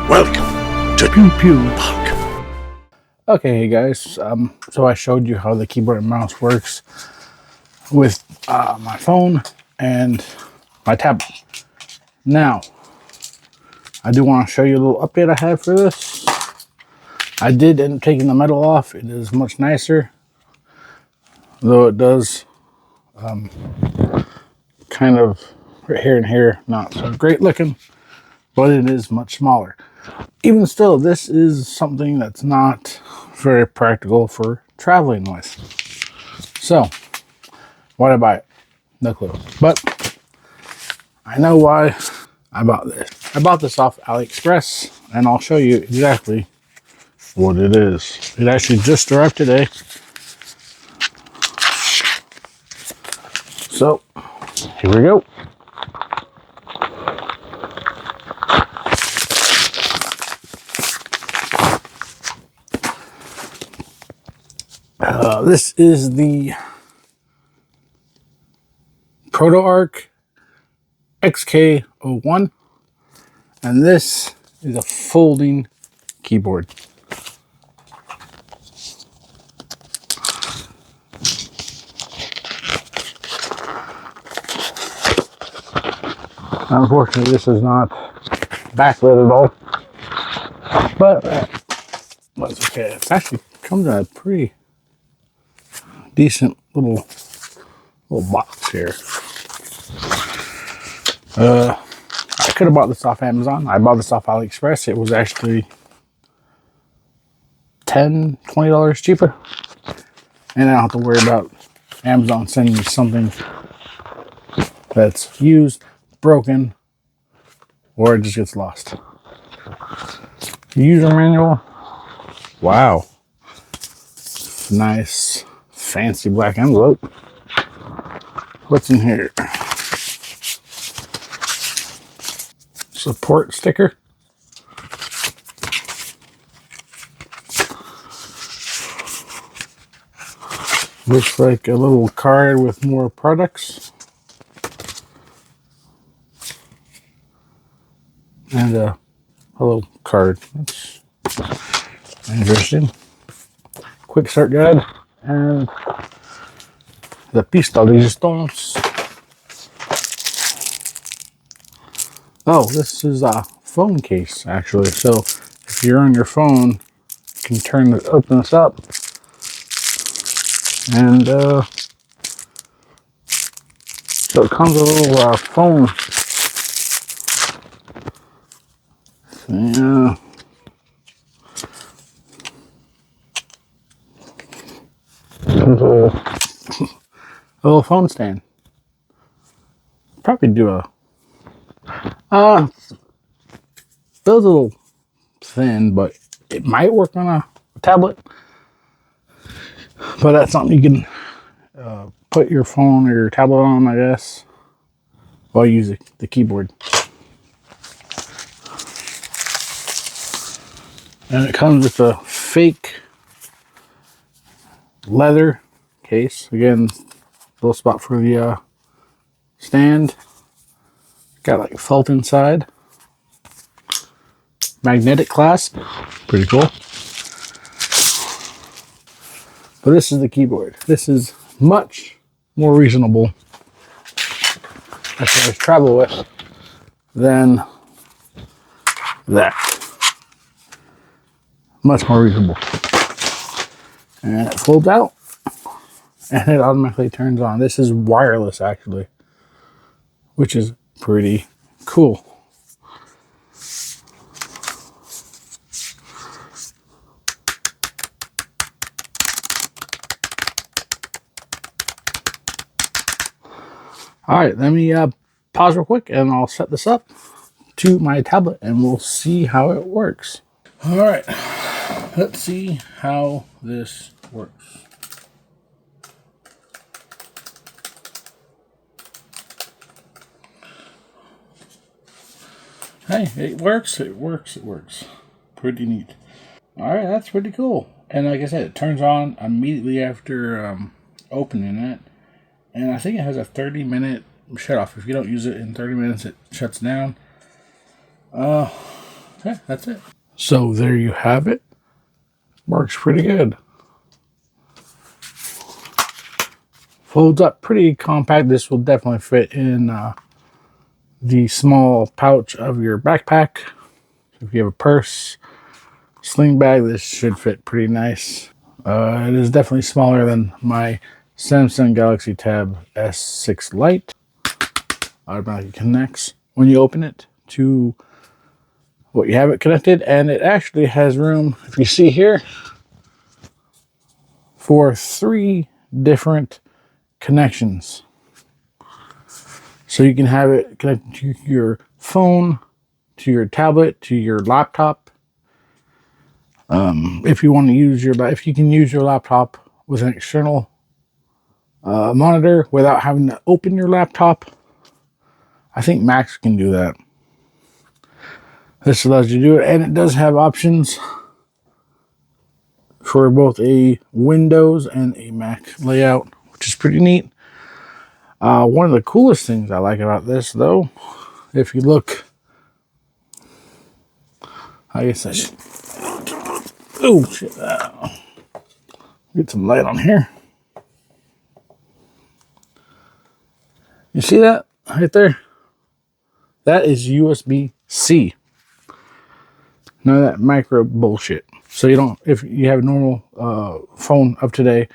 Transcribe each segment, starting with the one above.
Welcome to Pew Pew Park. Okay, hey guys. So I showed you how the keyboard and mouse works with my phone and my tablet. Now, I do want to show you a little update I have for this. I did end up taking the metal off. It is much nicer, though it does kind of right here and here, not so great looking, but it is much smaller. Even still, this is something that's not very practical for traveling with. So, why did I buy it? No clue. But I know why I bought this. I bought this off AliExpress, and I'll show you exactly what it is. It actually just arrived today. So, here we go. This is the ProtoArc XK01, and this is a folding keyboard. Unfortunately, this is not backlit at all, but that's okay. It actually comes in a pretty decent little box here. I could have bought this off Amazon. I bought this off AliExpress. It was actually $20 cheaper, and I don't have to worry about Amazon sending me something that's used, broken, or it just gets lost. User manual. Wow. Nice, fancy black envelope. What's in here? Support sticker. Looks like a little card with more products. And a little card. That's interesting. Quick start guide. And the pista de resistance. Oh, this is a phone case, actually. So if you're on your phone, you can open this up. And so it comes with a little phone. Yeah. Comes with a little phone stand. Probably do a feels a little thin, but it might work on a tablet. But that's something you can put your phone or your tablet on, I guess, while you use the keyboard. And it comes with a fake leather case. Again, little spot for the stand. Got like felt inside. Magnetic clasp. Pretty cool. But this is the keyboard. This is much more reasonable as far as travel with than that. Much more reasonable. And it folds out and it automatically turns on. This is wireless, actually, which is pretty cool. All right, let me pause real quick and I'll set this up to my tablet and we'll see how it works. All right, let's see how this works. Hey, it works. Pretty neat. All right, that's pretty cool. And like I said, it turns on immediately after opening it. And I think it has a 30-minute shut off. If you don't use it in 30 minutes, it shuts down. yeah, that's it. So there you have it. Works pretty good. Folds up pretty compact. This will definitely fit in the small pouch of your backpack. If you have a purse, sling bag, this should fit pretty nice. It is definitely smaller than my Samsung Galaxy Tab S6 Lite. Automatically connects when you open it to what you have it connected, and it actually has room, if you see here, for 3 different connections. So you can have it connected to your phone, to your tablet, to your laptop. If you want to use if you can use your laptop with an external monitor without having to open your laptop, I think Macs can do that. This allows you to do it, and it does have options for both a Windows and a Mac layout, which is pretty neat. One of the coolest things I like about this, though, if you look, I guess I should, oh shit, get some light on here. You see that right there? That is USB-C. None of that micro bullshit. So you don't, if you have a normal phone of today,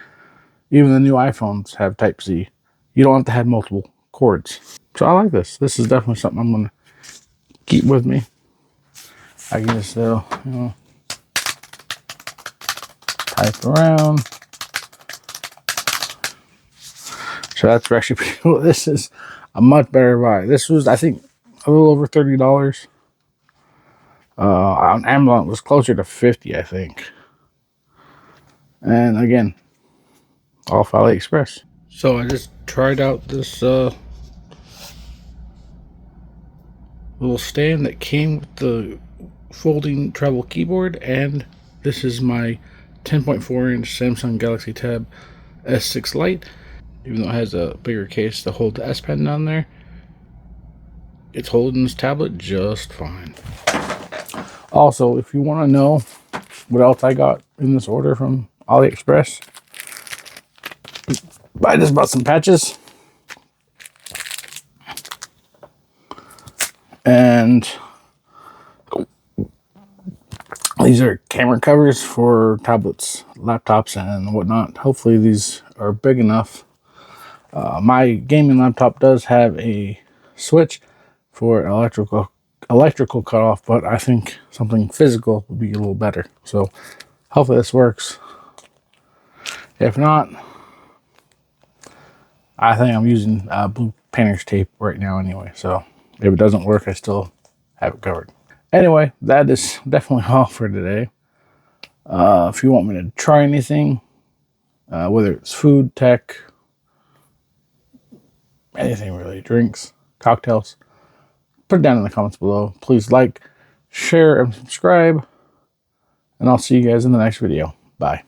even the new iPhones have Type-C. You don't have to have multiple cords. So I like this. This is definitely something I'm going to keep with me. I can just, you know, type around. So that's actually pretty cool. This is a much better buy. This was, I think, a little over $30. On Amazon, it was closer to 50, I think. And again, off AliExpress. So I just tried out this little stand that came with the folding travel keyboard, and this is my 10.4-inch Samsung Galaxy Tab S6 Lite. Even though it has a bigger case to hold the S Pen down there, it's holding this tablet just fine. Also, if you want to know what else I got in this order from AliExpress, I just bought some patches. And these are camera covers for tablets, laptops, and whatnot. Hopefully these are big enough. My gaming laptop does have a switch for electrical cutoff, but I think something physical would be a little better. So hopefully this works. If not, I think I'm using blue painter's tape right now anyway. So if it doesn't work, I still have it covered. Anyway, that is definitely all for today. If you want me to try anything, whether it's food, tech, anything really, drinks, cocktails, put it down in the comments below. Please like, share, and subscribe. And I'll see you guys in the next video. Bye.